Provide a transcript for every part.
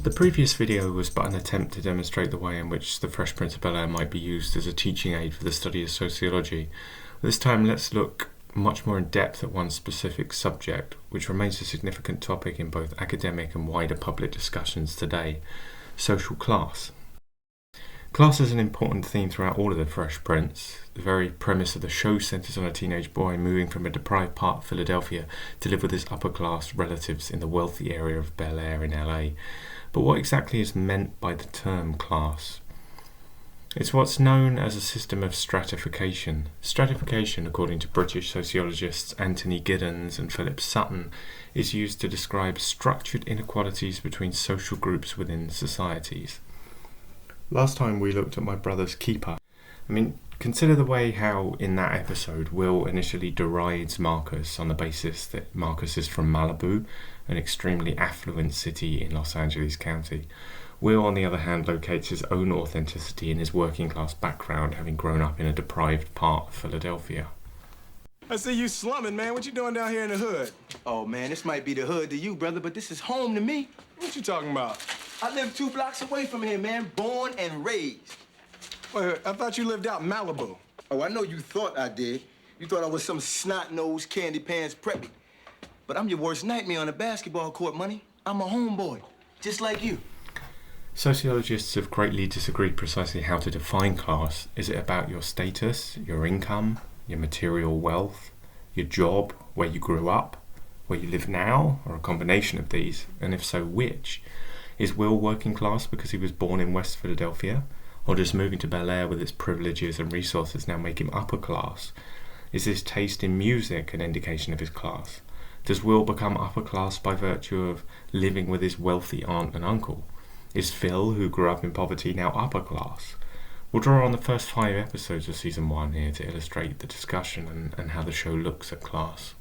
The previous video was but an attempt to demonstrate the way in which the Fresh Prince of Bel-Air might be used as a teaching aid for the study of sociology. This time let's look much more in depth at one specific subject, which remains a significant topic in both academic and wider public discussions today: social class. Class is an important theme throughout all of the Fresh Prince. The very premise of the show centres on a teenage boy moving from a deprived part of Philadelphia to live with his upper class relatives in the wealthy area of Bel Air in LA. But what exactly is meant by the term class? It's what's known as a system of stratification. Stratification, according to British sociologists Anthony Giddens and Philip Sutton, is used to describe structured inequalities between social groups within societies. Last time we looked at my brother's keeper. Consider the way how in that episode Will initially derides Marcus on the basis that Marcus is from Malibu, an extremely affluent city in Los Angeles County. Will, on the other hand, locates his own authenticity in his working class background, having grown up in a deprived part of Philadelphia. I see you slumming, man. What you doing down here in the hood? Oh, man, this might be the hood to you, brother, but this is home to me. What you talking about? I live 2 blocks away from here, man, born and raised. Wait, I thought you lived out in Malibu. Oh, I know you thought I did. You thought I was some snot-nosed, candy pants preppy. But I'm your worst nightmare on a basketball court, money. I'm a homeboy, just like you. Sociologists have greatly disagreed precisely how to define class. Is it about your status, your income, your material wealth, your job, where you grew up, where you live now, or a combination of these? And if so, which? Is Will working class because he was born in West Philadelphia? Or does moving to Bel Air with its privileges and resources now make him upper class? Is his taste in music an indication of his class? Does Will become upper class by virtue of living with his wealthy aunt and uncle? Is Phil, who grew up in poverty, now upper class? We'll draw on the first 5 episodes of Season 1 here to illustrate the discussion and how the show looks at class.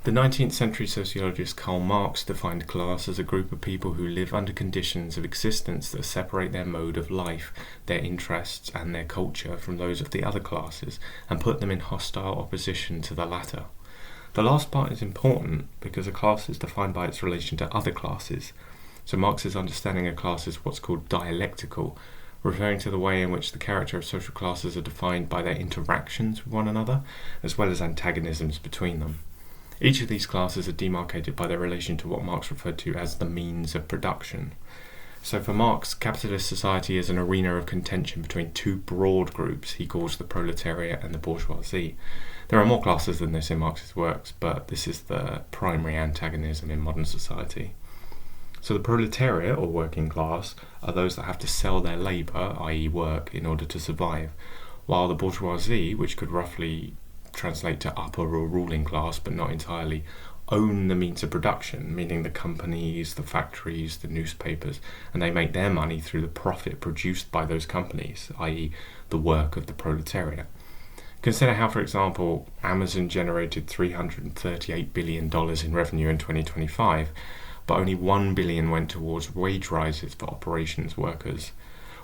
The 19th century sociologist Karl Marx defined class as a group of people who live under conditions of existence that separate their mode of life, their interests and their culture from those of the other classes, and put them in hostile opposition to the latter. The last part is important because a class is defined by its relation to other classes. So Marx's understanding of class is what's called dialectical, referring to the way in which the character of social classes are defined by their interactions with one another, as well as antagonisms between them. Each of these classes are demarcated by their relation to what Marx referred to as the means of production. So for Marx, capitalist society is an arena of contention between 2 broad groups he calls the proletariat and the bourgeoisie. There are more classes than this in Marx's works, but this is the primary antagonism in modern society. So the proletariat, or working class, are those that have to sell their labour, i.e. work, in order to survive, while the bourgeoisie, which could roughly translate to upper or ruling class, but not entirely, own the means of production, meaning the companies, the factories, the newspapers, and they make their money through the profit produced by those companies, i.e. the work of the proletariat. Consider how, for example, Amazon generated $338 billion in revenue in 2025, but only $1 billion went towards wage rises for operations workers.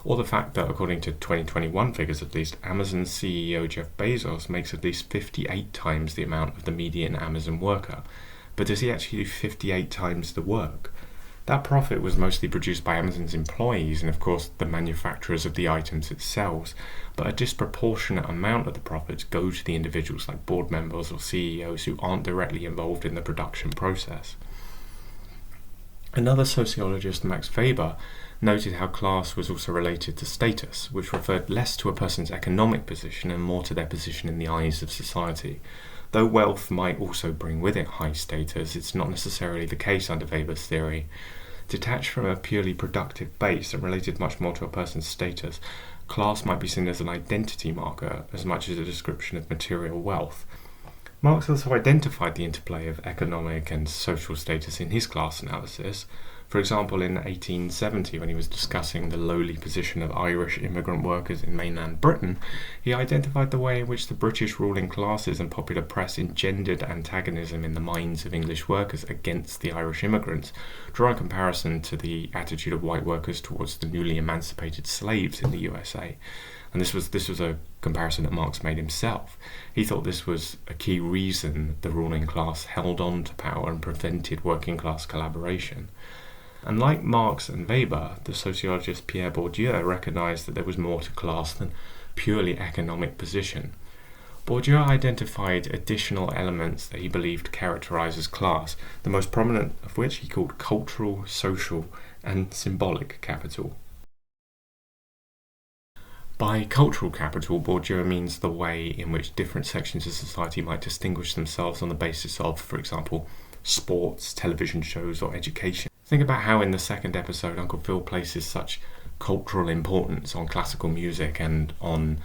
Or the fact that, according to 2021 figures at least, Amazon's CEO Jeff Bezos makes at least 58 times the amount of the median Amazon worker. But does he actually do 58 times the work? That profit was mostly produced by Amazon's employees and, of course, the manufacturers of the items it sells, but a disproportionate amount of the profits go to the individuals like board members or CEOs who aren't directly involved in the production process. Another sociologist, Max Weber, noted how class was also related to status, which referred less to a person's economic position and more to their position in the eyes of society. Though wealth might also bring with it high status, it's not necessarily the case under Weber's theory. Detached from a purely productive base and related much more to a person's status, class might be seen as an identity marker as much as a description of material wealth. Marx also identified the interplay of economic and social status in his class analysis. For example, in 1870, when he was discussing the lowly position of Irish immigrant workers in mainland Britain, he identified the way in which the British ruling classes and popular press engendered antagonism in the minds of English workers against the Irish immigrants, drawing comparison to the attitude of white workers towards the newly emancipated slaves in the USA. And this was a comparison that Marx made himself. He thought this was a key reason the ruling class held on to power and prevented working class collaboration. And like Marx and Weber, the sociologist Pierre Bourdieu recognised that there was more to class than purely economic position. Bourdieu identified additional elements that he believed characterises class, the most prominent of which he called cultural, social, and symbolic capital. By cultural capital, Bourdieu means the way in which different sections of society might distinguish themselves on the basis of, for example, sports, television shows, or education. Think about how in the second episode Uncle Phil places such cultural importance on classical music and on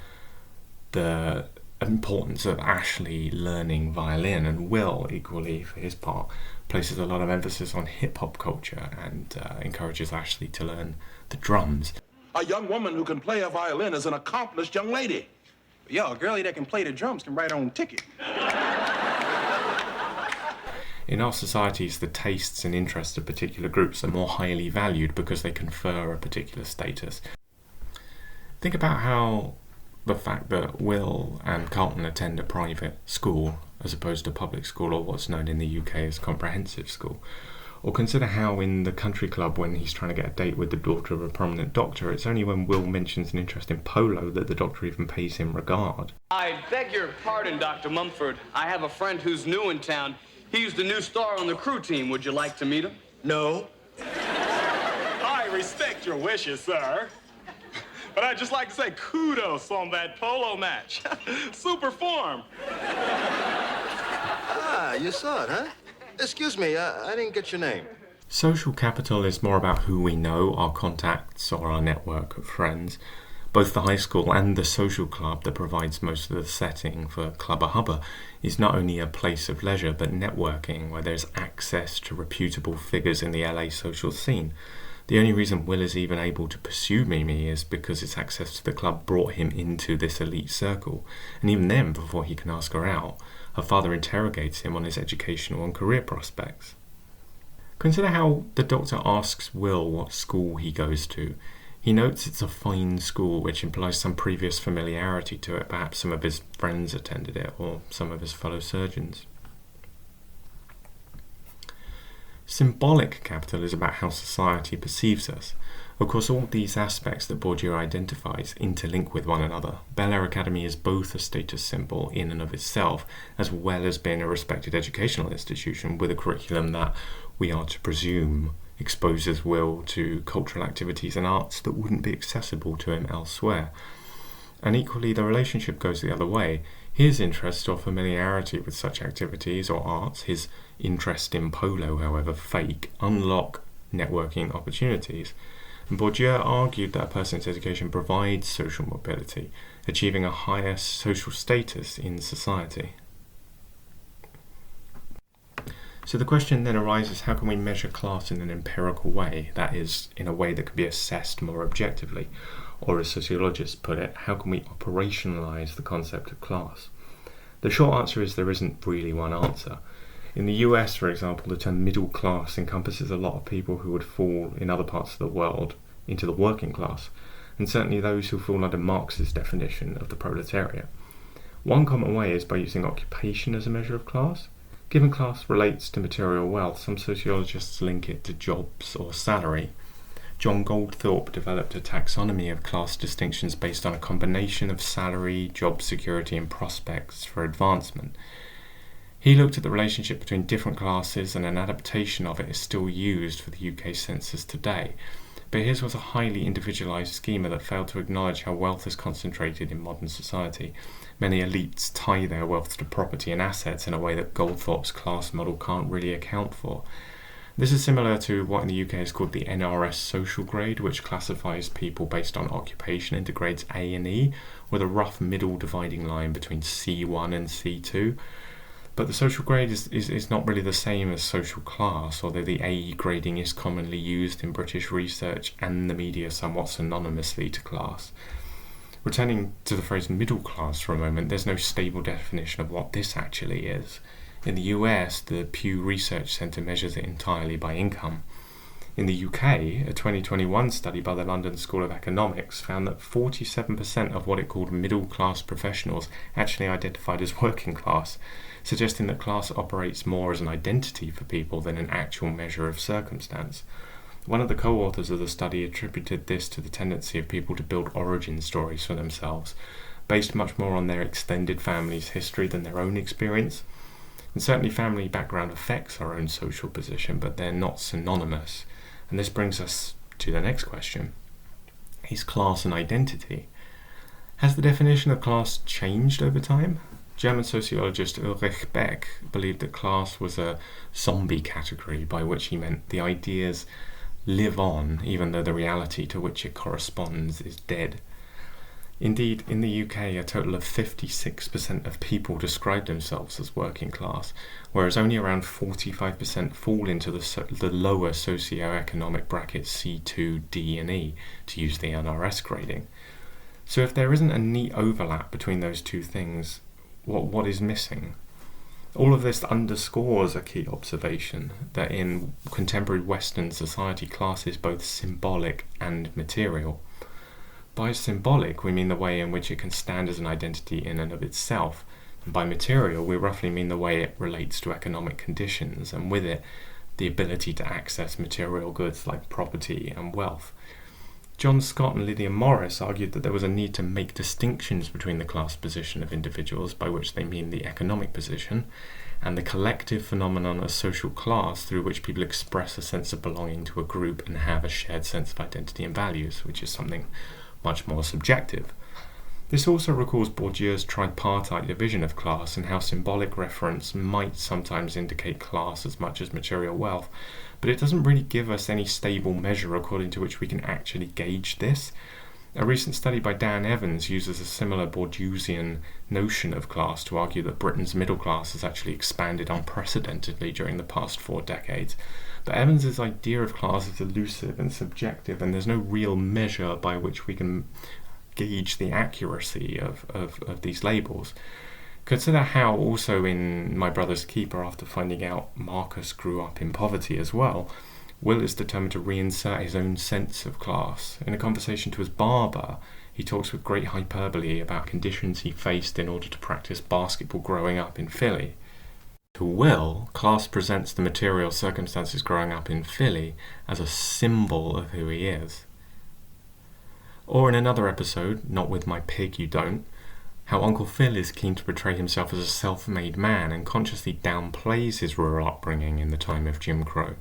the importance of Ashley learning violin, and Will, equally for his part, places a lot of emphasis on hip-hop culture and encourages Ashley to learn the drums. A young woman who can play a violin is an accomplished young lady. Yo, a girlie that can play the drums can write her own ticket. In our societies, the tastes and interests of particular groups are more highly valued because they confer a particular status. Think about how the fact that Will and Carlton attend a private school as opposed to public school, or what's known in the UK as comprehensive school. Or consider how in the country club, when he's trying to get a date with the daughter of a prominent doctor, it's only when Will mentions an interest in polo that the doctor even pays him regard. I beg your pardon, Dr. Mumford. I have a friend who's new in town. He's the new star on the crew team. Would you like to meet him? No. I respect your wishes, sir. But I'd just like to say kudos on that polo match. Super form. Ah, you saw it, huh? Excuse me, I didn't get your name. Social capital is more about who we know, our contacts or our network of friends. Both the high school and the social club that provides most of the setting for Clubba Hubba is not only a place of leisure but networking where there's access to reputable figures in the LA social scene. The only reason Will is even able to pursue Mimi is because his access to the club brought him into this elite circle. And even then, before he can ask her out, her father interrogates him on his educational and career prospects. Consider how the doctor asks Will what school he goes to. He notes it's a fine school, which implies some previous familiarity to it. Perhaps some of his friends attended it, or some of his fellow surgeons. Symbolic capital is about how society perceives us. Of course, all these aspects that Bourdieu identifies interlink with one another. Bel Air Academy is both a status symbol in and of itself, as well as being a respected educational institution with a curriculum that, we are to presume, exposes Will to cultural activities and arts that wouldn't be accessible to him elsewhere. And equally, the relationship goes the other way. His interest or familiarity with such activities or arts, his interest in polo, however fake, unlock networking opportunities. And Bourdieu argued that a person's education provides social mobility, achieving a higher social status in society. So the question then arises, how can we measure class in an empirical way, that is, in a way that can be assessed more objectively? Or as sociologists put it, how can we operationalise the concept of class? The short answer is there isn't really one answer. In the US, for example, the term middle class encompasses a lot of people who would fall in other parts of the world into the working class, and certainly those who fall under Marx's definition of the proletariat. One common way is by using occupation as a measure of class. Given class relates to material wealth, some sociologists link it to jobs or salary. John Goldthorpe developed a taxonomy of class distinctions based on a combination of salary, job security, and prospects for advancement. He looked at the relationship between different classes, and an adaptation of it is still used for the UK census today. But his was a highly individualised schema that failed to acknowledge how wealth is concentrated in modern society. Many elites tie their wealth to property and assets in a way that Goldthorpe's class model can't really account for. This is similar to what in the UK is called the NRS social grade, which classifies people based on occupation into grades A and E, with a rough middle dividing line between C1 and C2. But the social grade is not really the same as social class, although the AE grading is commonly used in British research and the media somewhat synonymously to class. Returning to the phrase middle class for a moment, there's no stable definition of what this actually is. In the US, the Pew Research Center measures it entirely by income. In the UK, a 2021 study by the London School of Economics found that 47% of what it called middle-class professionals actually identified as working class, suggesting that class operates more as an identity for people than an actual measure of circumstance. One of the co-authors of the study attributed this to the tendency of people to build origin stories for themselves, based much more on their extended family's history than their own experience. And certainly family background affects our own social position, but they're not synonymous. And this brings us to the next question. Is class an identity? Has the definition of class changed over time? German sociologist Ulrich Beck believed that class was a zombie category, by which he meant the ideas live on even though the reality to which it corresponds is dead. Indeed, in the UK, a total of 56% of people describe themselves as working class, whereas only around 45% fall into the lower socio-economic brackets C2, D and E, to use the NRS grading. So if there isn't a neat overlap between those two things, what is missing? All of this underscores a key observation, that in contemporary Western society, class is both symbolic and material. By symbolic, we mean the way in which it can stand as an identity in and of itself, and by material, we roughly mean the way it relates to economic conditions, and with it, the ability to access material goods like property and wealth. John Scott and Lydia Morris argued that there was a need to make distinctions between the class position of individuals, by which they mean the economic position, and the collective phenomenon of social class, through which people express a sense of belonging to a group and have a shared sense of identity and values, which is something much more subjective. This also recalls Bourdieu's tripartite division of class and how symbolic reference might sometimes indicate class as much as material wealth, but it doesn't really give us any stable measure according to which we can actually gauge this. A recent study by Dan Evans uses a similar Bourdieusian notion of class to argue that Britain's middle class has actually expanded unprecedentedly during the past 4 decades. But Evans's idea of class is elusive and subjective, and there's no real measure by which we can gauge the accuracy of these labels. Consider how also in My Brother's Keeper, after finding out Marcus grew up in poverty as well, Will is determined to reinsert his own sense of class. In a conversation to his barber, he talks with great hyperbole about conditions he faced in order to practice basketball growing up in Philly. To Will, class presents the material circumstances growing up in Philly as a symbol of who he is. Or in another episode, Not With My Pig You Don't, how Uncle Phil is keen to portray himself as a self-made man and consciously downplays his rural upbringing in the time of Jim Crow.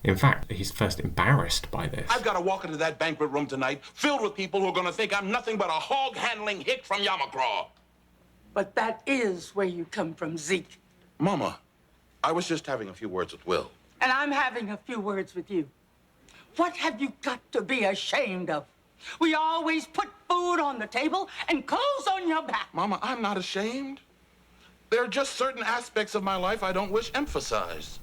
In fact, he's first embarrassed by this. I've got to walk into that banquet room tonight filled with people who are going to think I'm nothing but a hog-handling hick from Yamacraw. But that is where you come from, Zeke. Mama, I was just having a few words with Will. And I'm having a few words with you. What have you got to be ashamed of? We always put food on the table and clothes on your back. Mama, I'm not ashamed. There are just certain aspects of my life I don't wish emphasized.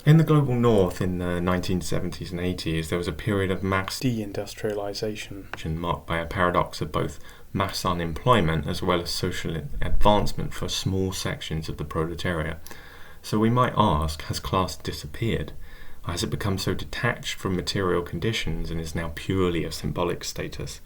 In the global north in the 1970s and 80s, there was a period of mass deindustrialization marked by a paradox of both mass unemployment as well as social advancement for small sections of the proletariat. So we might ask, has class disappeared? Or has it become so detached from material conditions and is now purely a symbolic status?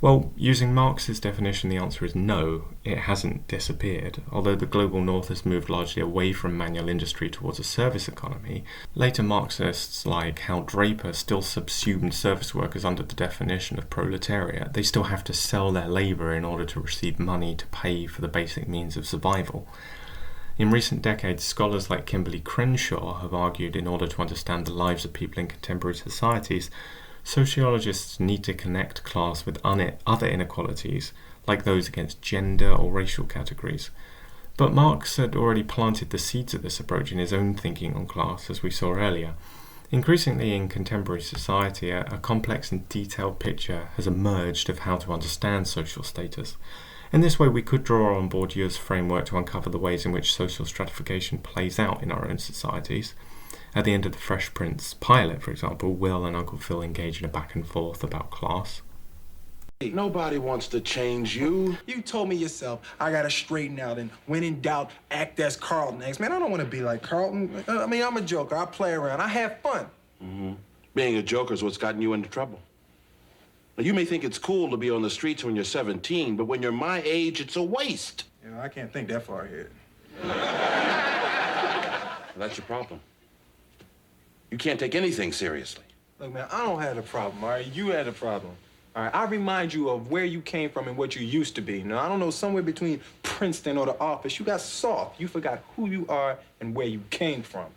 Well, using Marx's definition, the answer is no, it hasn't disappeared. Although the global north has moved largely away from manual industry towards a service economy, later Marxists like Hal Draper still subsumed service workers under the definition of proletariat. They still have to sell their labour in order to receive money to pay for the basic means of survival. In recent decades, scholars like Kimberly Crenshaw have argued in order to understand the lives of people in contemporary societies, sociologists need to connect class with other inequalities, like those against gender or racial categories. But Marx had already planted the seeds of this approach in his own thinking on class, as we saw earlier. Increasingly in contemporary society, a complex and detailed picture has emerged of how to understand social status. In this way, we could draw on Bourdieu's framework to uncover the ways in which social stratification plays out in our own societies. At the end of the Fresh Prince pilot, for example, Will and Uncle Phil engage in a back and forth about class. Nobody wants to change you. You told me yourself, I gotta straighten out and when in doubt, act as Carlton acts. Man, I don't want to be like Carlton. I mean, I'm a joker. I play around. I have fun. Being a joker is what's gotten you into trouble. Now, you may think it's cool to be on the streets when you're 17, but when you're my age, it's a waste. You know, I can't think that far ahead. That's your problem. You can't take anything seriously. Look, man, I don't have a problem, all right? You had a problem. All right, I remind you of where you came from and what you used to be. Now, I don't know, somewhere between Princeton or the office, you got soft. You forgot who you are and where you came from.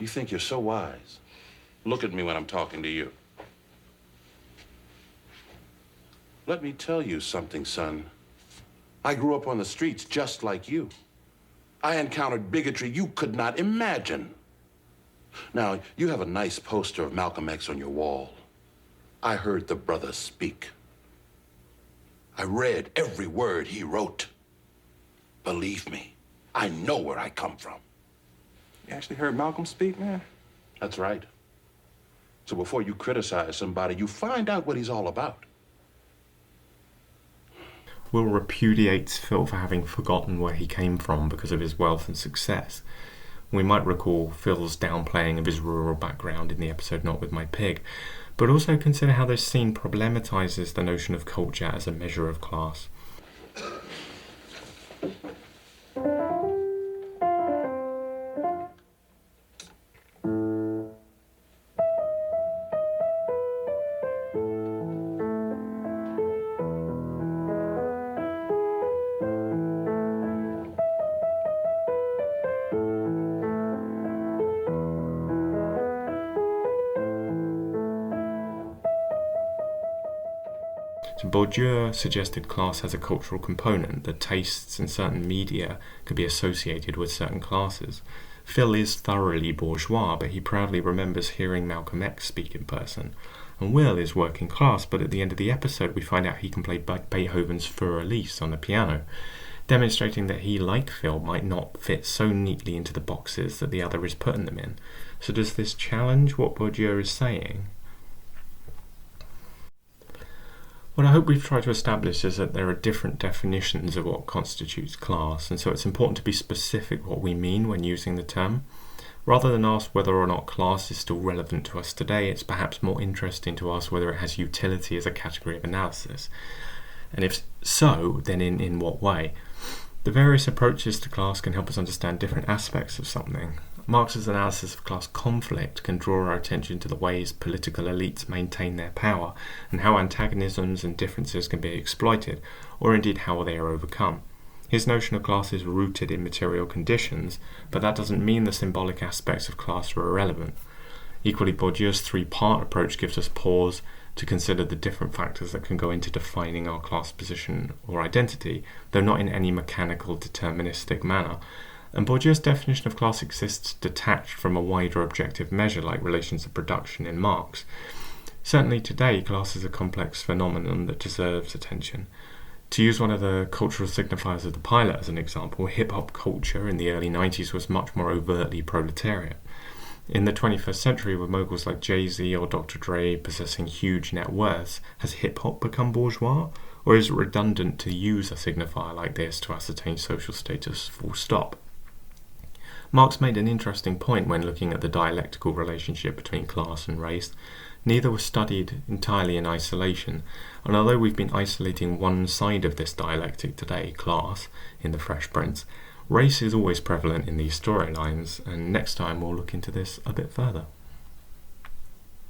You think you're so wise. Look at me when I'm talking to you. Let me tell you something, son. I grew up on the streets just like you. I encountered bigotry you could not imagine. Now, you have a nice poster of Malcolm X on your wall. I heard the brother speak. I read every word he wrote. Believe me, I know where I come from. You actually heard Malcolm speak, man? That's right. So before you criticize somebody, you find out what he's all about. Will repudiates Phil for having forgotten where he came from because of his wealth and success. We might recall Phil's downplaying of his rural background in the episode Not With My Pig, but also consider how this scene problematizes the notion of culture as a measure of class. So Bourdieu suggested class has a cultural component, that tastes and certain media could be associated with certain classes. Phil is thoroughly bourgeois, but he proudly remembers hearing Malcolm X speak in person. And Will is working class, but at the end of the episode we find out he can play Beethoven's Für Elise on the piano, demonstrating that he, like Phil, might not fit so neatly into the boxes that the other is putting them in. So does this challenge what Bourdieu is saying? What I hope we've tried to establish is that there are different definitions of what constitutes class, and so it's important to be specific what we mean when using the term. Rather than ask whether or not class is still relevant to us today, it's perhaps more interesting to ask whether it has utility as a category of analysis. And if so, then in what way? The various approaches to class can help us understand different aspects of something. Marx's analysis of class conflict can draw our attention to the ways political elites maintain their power and how antagonisms and differences can be exploited, or indeed how they are overcome. His notion of class is rooted in material conditions, but that doesn't mean the symbolic aspects of class are irrelevant. Equally, Bourdieu's three-part approach gives us pause to consider the different factors that can go into defining our class position or identity, though not in any mechanical, deterministic manner. And Bourdieu's definition of class exists detached from a wider objective measure like relations of production in Marx. Certainly today, class is a complex phenomenon that deserves attention. To use one of the cultural signifiers of the pilot as an example, hip-hop culture in the early 90s was much more overtly proletariat. In the 21st century, with moguls like Jay-Z or Dr. Dre possessing huge net worths, has hip-hop become bourgeois? Or is it redundant to use a signifier like this to ascertain social status full stop? Marx made an interesting point when looking at the dialectical relationship between class and race. Neither was studied entirely in isolation, and although we've been isolating one side of this dialectic today, class, in the Fresh Prince, race is always prevalent in these storylines, and next time we'll look into this a bit further.